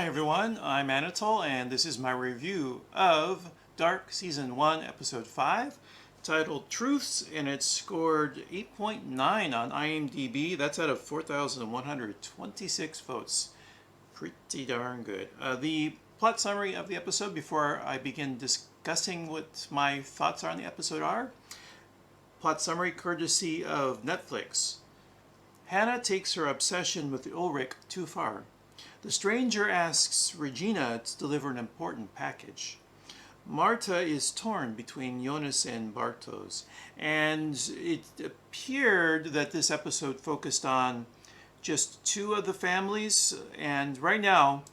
Hi everyone, I'm Anatole and this is my review of Dark Season 1 Episode 5 titled Truths, and it scored 8.9 on IMDb. That's out of 4,126 votes. Pretty darn good. The plot summary of the episode before I begin discussing what my thoughts on the episode are. Plot summary courtesy of Netflix. Hannah takes her obsession with Ulrich too far. The stranger asks Regina to deliver an important package. Marta is torn between Jonas and Bartos, and it appeared that this episode focused on just two of the families, and right now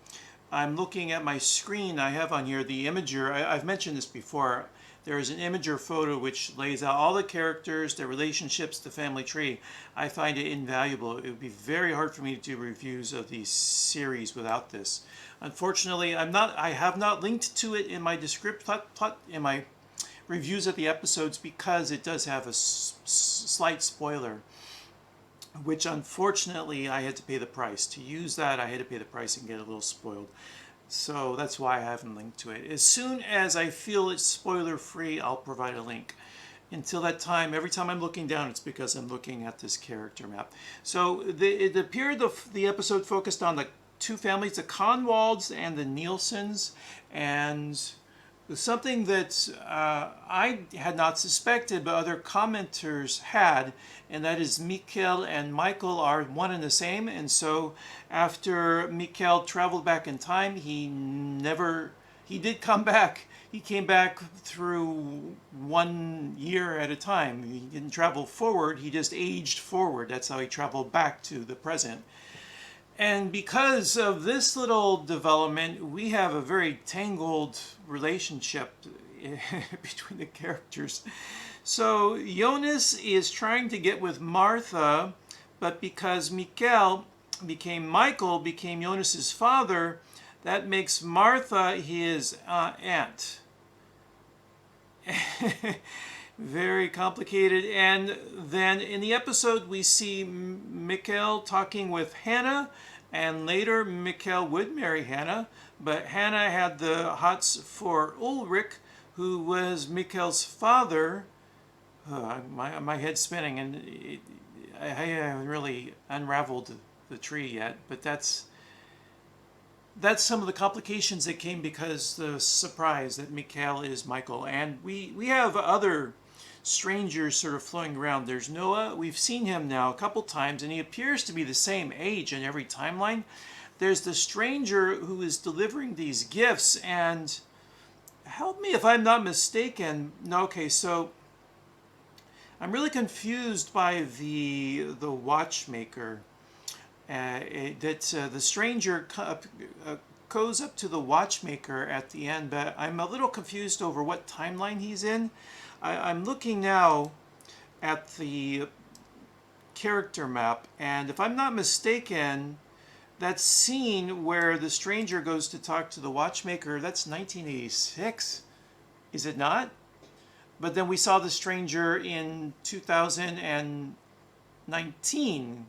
I'm looking at my screen. I have on here the Imager. I've mentioned this before. There is an Imager photo which lays out all the characters, their relationships, the family tree. I find it invaluable. It would be very hard for me to do reviews of these series without this. Unfortunately, I have not linked to it in my in my reviews of the episodes because it does have a slight spoiler, which unfortunately I had to pay the price. To use that, I had to pay the price and get a little spoiled. So that's why I haven't linked to it. As soon as I feel it's spoiler free, I'll provide a link. Until that time, every time I'm looking down, it's because I'm looking at this character map. So it appeared the episode focused on the two families, the Conwalds and the Nielsen's, and something that I had not suspected, but other commenters had, and that is Mikkel and Michael are one and the same. And so after Mikkel traveled back in time, he did come back. He came back through 1 year at a time. He didn't travel forward, he just aged forward. That's how he traveled back to the present. And because of this little development, we have a very tangled relationship between the characters. So Jonas is trying to get with Martha, but because Michael became Jonas's father, that makes Martha his aunt. Very complicated. And then in the episode we see Mikkel talking with Hannah, and later Mikkel would marry Hannah, but Hannah had the hots for Ulrich, who was Mikkel's father. My head's spinning, and I haven't really unraveled the tree yet, but that's some of the complications that came because the surprise that Mikkel is Michael. And we have other strangers sort of flowing around. There's Noah. We've seen him now a couple times, and he appears to be the same age in every timeline. There's the stranger who is delivering these gifts, and help me if I'm not mistaken. No, okay, so I'm really confused by the watchmaker. The stranger goes up to the watchmaker at the end, but I'm a little confused over what timeline he's in. I'm looking now at the character map, and if I'm not mistaken, that scene where the stranger goes to talk to the watchmaker, that's 1986, is it not? But then we saw the stranger in 2019,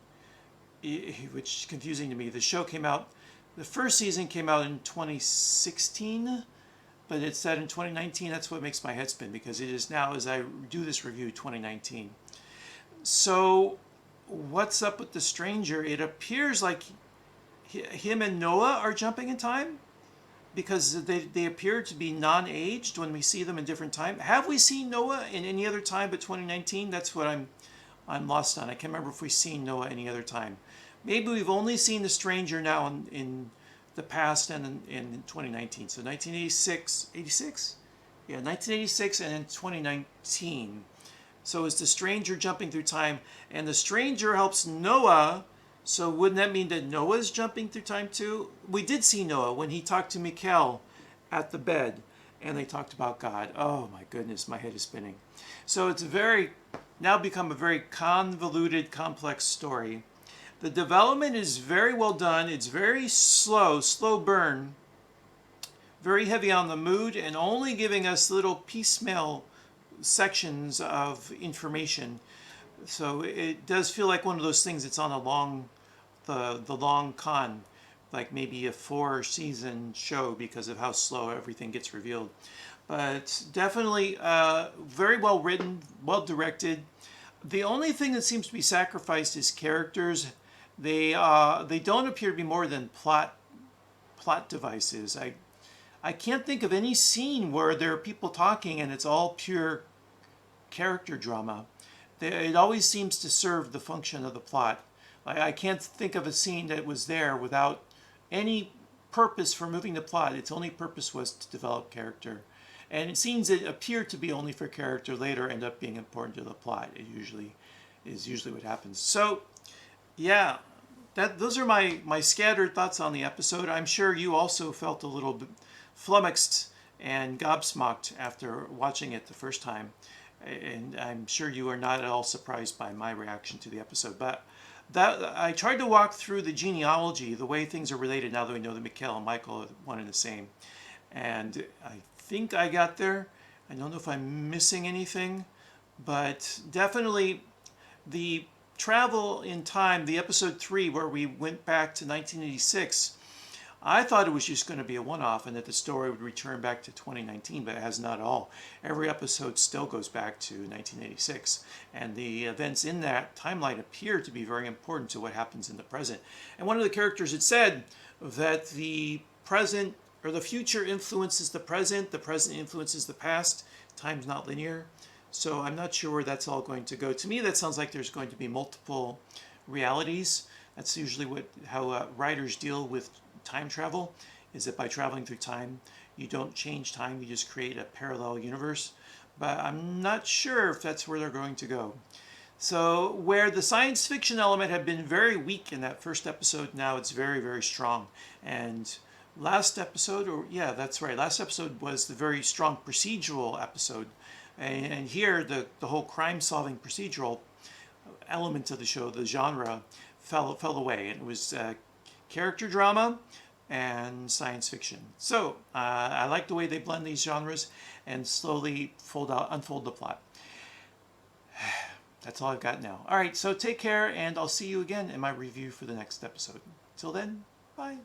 which is confusing to me. The show came out, the first season came out in 2016, but it's set in 2019. That's what makes my head spin, because it is now, as I do this review, 2019. So what's up with the stranger? It appears like him and Noah are jumping in time, because they appear to be non-aged when we see them in different time. Have we seen Noah in any other time but 2019? That's what I'm lost on. I can't remember if we've seen Noah any other time. Maybe we've only seen the stranger now in the past and in 2019. So 1986, 86? Yeah, 1986 and in 2019. So it's the stranger jumping through time, and the stranger helps Noah. So wouldn't that mean that Noah's jumping through time too? We did see Noah when he talked to Mikkel at the bed, and they talked about God. Oh my goodness, my head is spinning. So it's now become a very convoluted, complex story. The development is very well done. It's very slow burn, very heavy on the mood, and only giving us little piecemeal sections of information. So it does feel like one of those things that's on the long con. like maybe a 4-season show because of how slow everything gets revealed. But definitely very well written, well directed. The only thing that seems to be sacrificed is characters. They don't appear to be more than plot devices. I can't think of any scene where there are people talking and it's all pure character drama. It always seems to serve the function of the plot. I can't think of a scene that was there without any purpose for moving the plot. Its only purpose was to develop character. And scenes that appear to be only for character later end up being important to the plot. It usually is what happens. So, yeah, those are my scattered thoughts on the episode. I'm sure you also felt a little bit flummoxed and gobsmacked after watching it the first time. And I'm sure you are not at all surprised by my reaction to the episode. But I tried to walk through the genealogy, the way things are related now that we know that Mikhail and Michael are one and the same. And I think I got there. I don't know if I'm missing anything, but definitely the travel in time, the episode 3 where we went back to 1986, I thought it was just going to be a one-off and that the story would return back to 2019, but it has not at all. Every episode still goes back to 1986, and the events in that timeline appear to be very important to what happens in the present. And one of the characters had said that the present or the future influences the present influences the past. Time's not linear. So I'm not sure where that's all going to go. To me, that sounds like there's going to be multiple realities. That's usually how writers deal with time travel, is that by traveling through time, you don't change time, you just create a parallel universe. But I'm not sure if that's where they're going to go. So where the science fiction element had been very weak in that first episode, now it's very, very strong. And last episode was the very strong procedural episode. And here, the whole crime-solving procedural element of the show, the genre, fell away. And it was character drama and science fiction. So I like the way they blend these genres and slowly unfold the plot. That's all I've got now. All right, so take care, and I'll see you again in my review for the next episode. Till then, bye.